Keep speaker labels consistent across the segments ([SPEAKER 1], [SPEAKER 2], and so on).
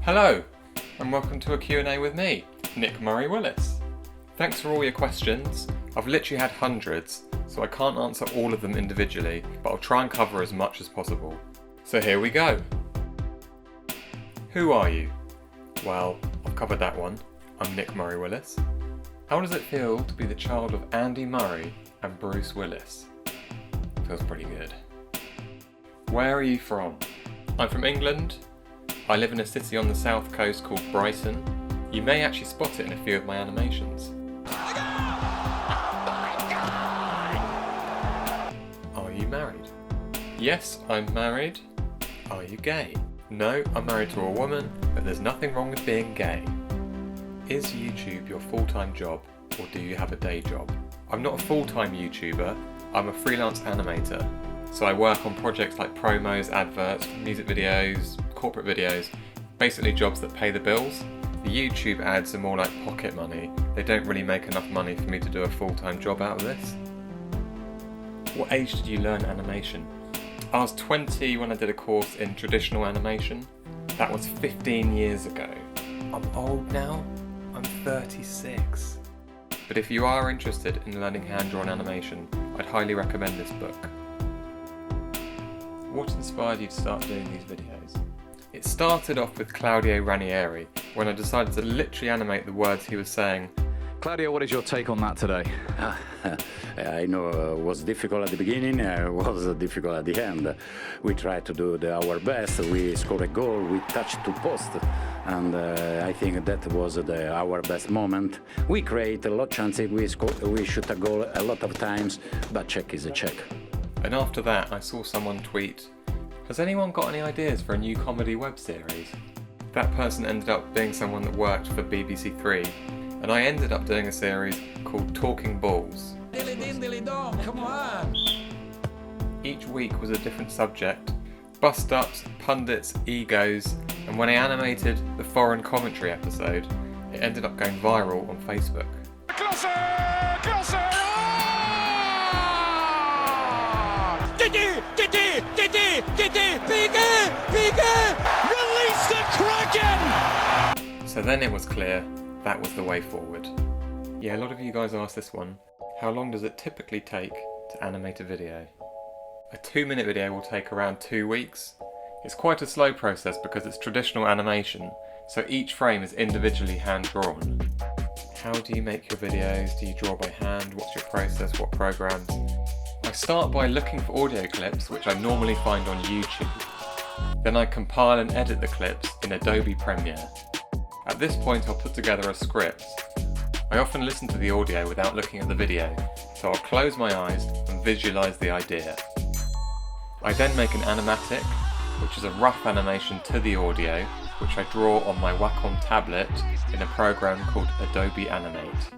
[SPEAKER 1] Hello, and welcome to a Q&A with me, Nick Murray Willis. Thanks for all your questions. I've literally had hundreds, so I can't answer all of them individually, but I'll try and cover as much as possible. So here we go. Who are you? Well, I've covered that one. I'm Nick Murray Willis. How does it feel to be the child of Andy Murray and Bruce Willis? Feels pretty good. Where are you from? I'm from England. I live in a city on the south coast called Brighton. You may actually spot it in a few of my animations. Are you married? Yes, I'm married. Are you gay? No, I'm married to a woman, but there's nothing wrong with being gay. Is YouTube your full-time job, or do you have a day job? I'm not a full-time YouTuber, I'm a freelance animator. So I work on projects like promos, adverts, music videos, corporate videos, basically jobs that pay the bills. The YouTube ads are more like pocket money. They don't really make enough money for me to do a full-time job out of this. What age did you learn animation? I was 20 when I did a course in traditional animation. That was 15 years ago. I'm old now. I'm 36. But if you are interested in learning hand-drawn animation, I'd highly recommend this book. What inspired you to start doing these videos? It started off with Claudio Ranieri, when I decided to literally animate the words he was saying.
[SPEAKER 2] Claudio, what is your take on that today?
[SPEAKER 3] I know it was difficult at the beginning, it was difficult at the end. We tried to do our best, we scored a goal, we touched two posts, and I think that was our best moment. We create a lot of chances, we shoot a goal a lot of times, but check is a check.
[SPEAKER 1] And after that, I saw someone tweet, "Has anyone got any ideas for a new comedy web series?" That person ended up being someone that worked for BBC Three, and I ended up doing a series called Talking Balls.
[SPEAKER 4] Come on!
[SPEAKER 1] Each week was a different subject, bust-ups, pundits, egos, and when I animated the foreign commentary episode, it ended up going viral on Facebook.
[SPEAKER 4] Release the Kraken!
[SPEAKER 1] So then it was clear that was the way forward. Yeah, a lot of you guys asked this one. How long does it typically take to animate a video? A 2-minute video will take around 2 weeks. It's quite a slow process because it's traditional animation, so each frame is individually hand-drawn. How do you make your videos? Do you draw by hand? What's your process? What programs? I start by looking for audio clips, which I normally find on YouTube. Then I compile and edit the clips in Adobe Premiere. At this point I'll put together a script. I often listen to the audio without looking at the video, so I'll close my eyes and visualise the idea. I then make an animatic, which is a rough animation to the audio, which I draw on my Wacom tablet in a program called Adobe Animate.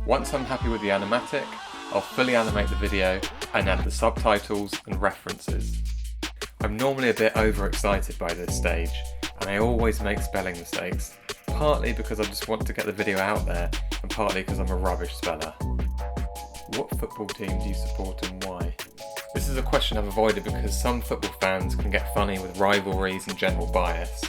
[SPEAKER 1] Once I'm happy with the animatic, I'll fully animate the video and add the subtitles and references. I'm normally a bit overexcited by this stage, and I always make spelling mistakes, partly because I just want to get the video out there, and partly because I'm a rubbish speller. What football team do you support and why? This is a question I've avoided because some football fans can get funny with rivalries and general bias.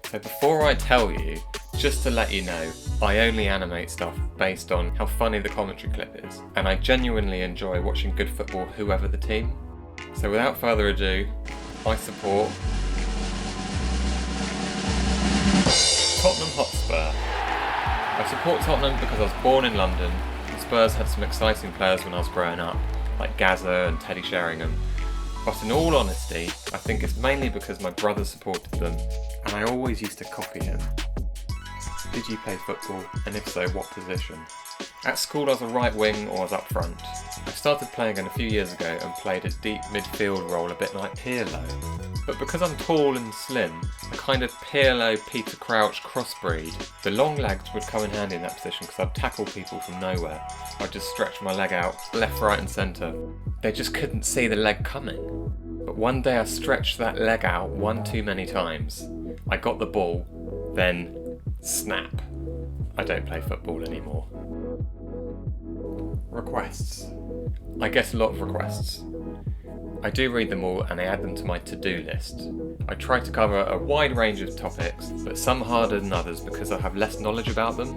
[SPEAKER 1] So before I tell you, just to let you know, I only animate stuff based on how funny the commentary clip is, and I genuinely enjoy watching good football whoever the team. So without further ado, I support Tottenham Hotspur. I support Tottenham because I was born in London, and Spurs had some exciting players when I was growing up, like Gazza and Teddy Sheringham. But in all honesty, I think it's mainly because my brother supported them, and I always used to copy him. Did you play football, and if so, what position? At school I was a right wing or I was up front. I started playing again a few years ago and played a deep midfield role a bit like Pirlo. But because I'm tall and slim, a kind of Pirlo-Peter Crouch crossbreed, the long legs would come in handy in that position because I'd tackle people from nowhere. I'd just stretch my leg out, left, right and centre. They just couldn't see the leg coming. But one day I stretched that leg out one too many times. I got the ball, then snap. I don't play football anymore. Requests. I get a lot of requests. I do read them all and I add them to my to-do list. I try to cover a wide range of topics, but some harder than others because I have less knowledge about them.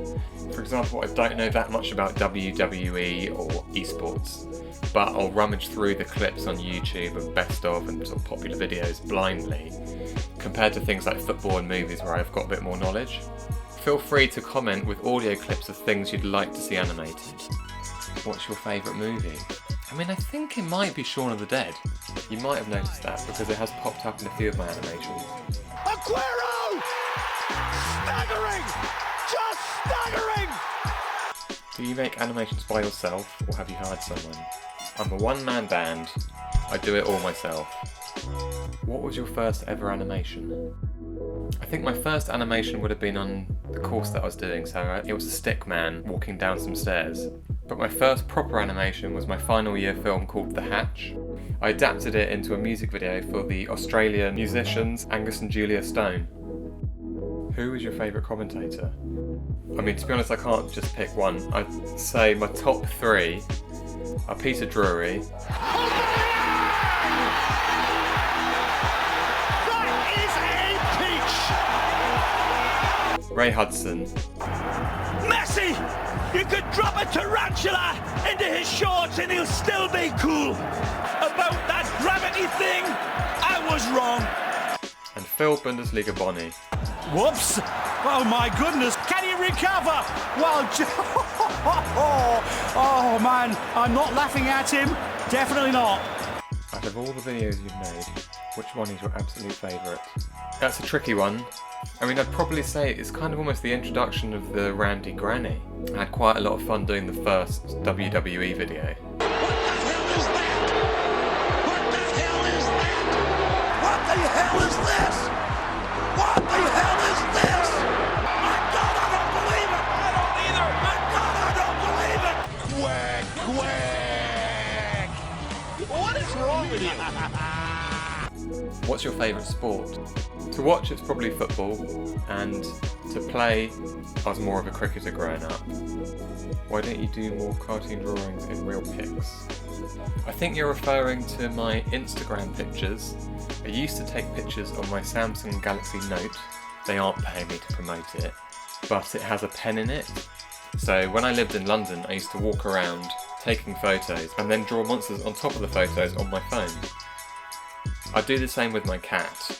[SPEAKER 1] For example, I don't know that much about WWE or esports, but I'll rummage through the clips on YouTube of best of and sort of popular videos blindly, compared to things like football and movies where I've got a bit more knowledge. Feel free to comment with audio clips of things you'd like to see animated. What's your favourite movie? I mean, I think it might be Shaun of the Dead. You might have noticed that because it has popped up in a few of my animations.
[SPEAKER 4] Aguero! Staggering! Just staggering!
[SPEAKER 1] Do you make animations by yourself or have you hired someone? I'm a one-man band. I do it all myself. What was your first ever animation? I think my first animation would have been on the course that I was doing, so it was a stick man walking down some stairs. But my first proper animation was my final year film called The Hatch. I adapted it into a music video for the Australian musicians Angus and Julia Stone. Who is your favourite commentator? I mean, to be honest, I can't just pick one. I'd say my top three are Peter Drury,
[SPEAKER 4] That is a peach!
[SPEAKER 1] Ray Hudson,
[SPEAKER 4] Messi! You could drop a tarantula into his shorts and he'll still be cool. About that gravity thing, I was wrong.
[SPEAKER 1] and Phil Bundesliga Bonnie.
[SPEAKER 4] Whoops! Oh my goodness, can you recover? Well, oh man, I'm not laughing at him. Definitely not.
[SPEAKER 1] Out of all the videos you've made, which one is your absolute favourite? That's a tricky one. I mean, I'd probably say it's kind of almost the introduction of the Randy Granny. I had quite a lot of fun doing the first WWE video.
[SPEAKER 4] What the hell is that? What the hell is that? What the hell is this? What the hell is this? My God, I don't believe it! I don't either! My God, I don't believe it! Quack, quack! What is wrong with you?
[SPEAKER 1] What's your favourite sport? To watch, it's probably football, and to play, I was more of a cricketer growing up. Why don't you do more cartoon drawings in real pics? I think you're referring to my Instagram pictures. I used to take pictures on my Samsung Galaxy Note. They aren't paying me to promote it, but it has a pen in it. So when I lived in London, I used to walk around taking photos and then draw monsters on top of the photos on my phone. I do the same with my cat.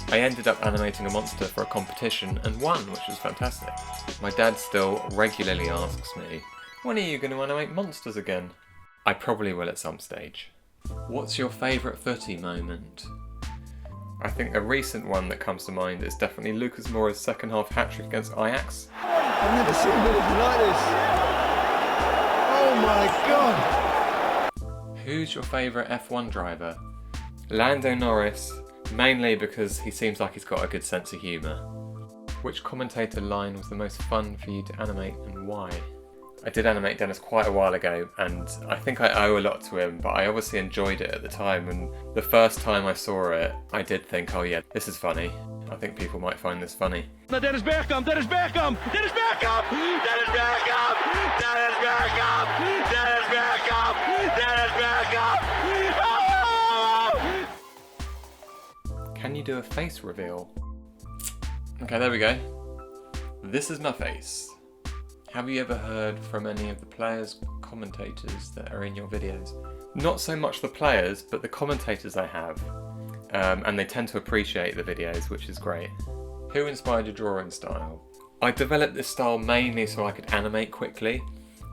[SPEAKER 1] I ended up animating a monster for a competition and won, which was fantastic. My dad still regularly asks me, when are you going to animate monsters again? I probably will at some stage. What's your favourite footy moment? I think a recent one that comes to mind is definitely Lucas Moura's second half hat-trick against Ajax.
[SPEAKER 5] I've never seen anything like this. Oh my God.
[SPEAKER 1] Who's your favourite F1 driver? Lando Norris, mainly because he seems like he's got a good sense of humour. Which commentator line was the most fun for you to animate and why? I did animate Dennis quite a while ago and I think I owe a lot to him, but I obviously enjoyed it at the time, and the first time I saw it I did think, oh yeah, this is funny. I think people might find this funny.
[SPEAKER 4] Dennis Bergkamp! Dennis Bergkamp! Dennis Bergkamp! Dennis Bergkamp! Dennis Bergkamp! Dennis Bergkamp! Dennis Bergkamp!
[SPEAKER 1] Can you do a face reveal? Okay, there we go. This is my face. Have you ever heard from any of the players, commentators that are in your videos? Not so much the players, but the commentators I have. And they tend to appreciate the videos, which is great. Who inspired your drawing style? I developed this style mainly so I could animate quickly.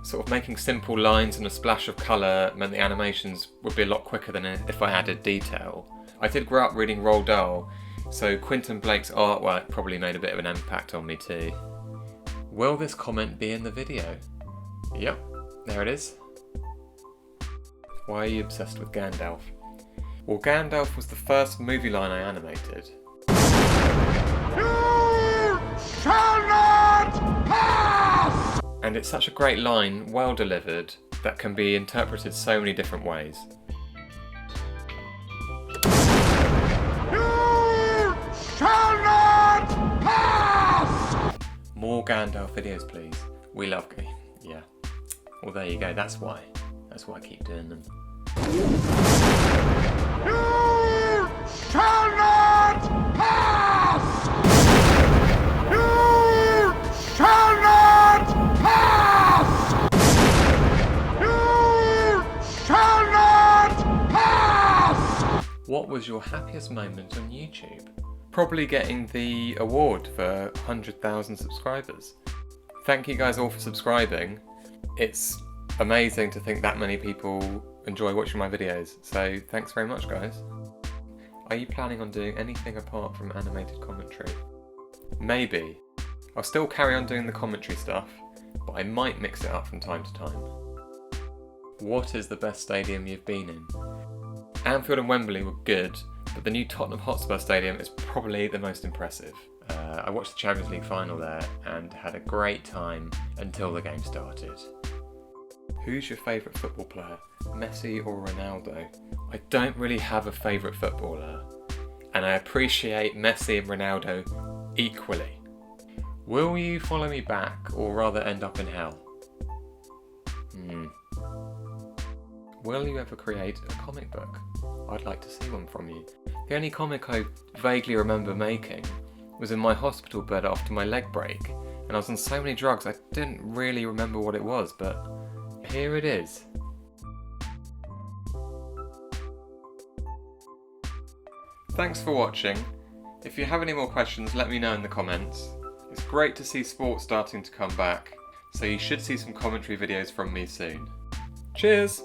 [SPEAKER 1] Sort of making simple lines and a splash of colour meant the animations would be a lot quicker than if I added detail. I did grow up reading Roald Dahl, so Quentin Blake's artwork probably made a bit of an impact on me too. Will this comment be in the video? Yep, there it is. Why are you obsessed with Gandalf? Well, Gandalf was the first movie line I animated.
[SPEAKER 5] You shall not pass!
[SPEAKER 1] And it's such a great line, well delivered, that can be interpreted so many different ways.
[SPEAKER 5] You shall not pass!
[SPEAKER 1] More Gandalf videos, please. We love yeah. Well, there you go. That's why I keep doing them.
[SPEAKER 5] You shall not pass! You shall not pass! You shall not pass!
[SPEAKER 1] What was your happiest moment on YouTube? Probably getting the award for 100,000 subscribers. Thank you guys all for subscribing. It's amazing to think that many people enjoy watching my videos, so thanks very much guys. Are you planning on doing anything apart from animated commentary? Maybe. I'll still carry on doing the commentary stuff, but I might mix it up from time to time. What is the best stadium you've been in? Anfield and Wembley were good, but the new Tottenham Hotspur Stadium is probably the most impressive. I watched the Champions League final there and had a great time until the game started. Who's your favourite football player, Messi or Ronaldo? I don't really have a favourite footballer, and I appreciate Messi and Ronaldo equally. Will you follow me back, or rather end up in hell? Will you ever create a comic book? I'd like to see one from you. The only comic I vaguely remember making was in my hospital bed after my leg break, and I was on so many drugs I didn't really remember what it was, but here it is. Thanks for watching. If you have any more questions, let me know in the comments. It's great to see sports starting to come back, so you should see some commentary videos from me soon. Cheers!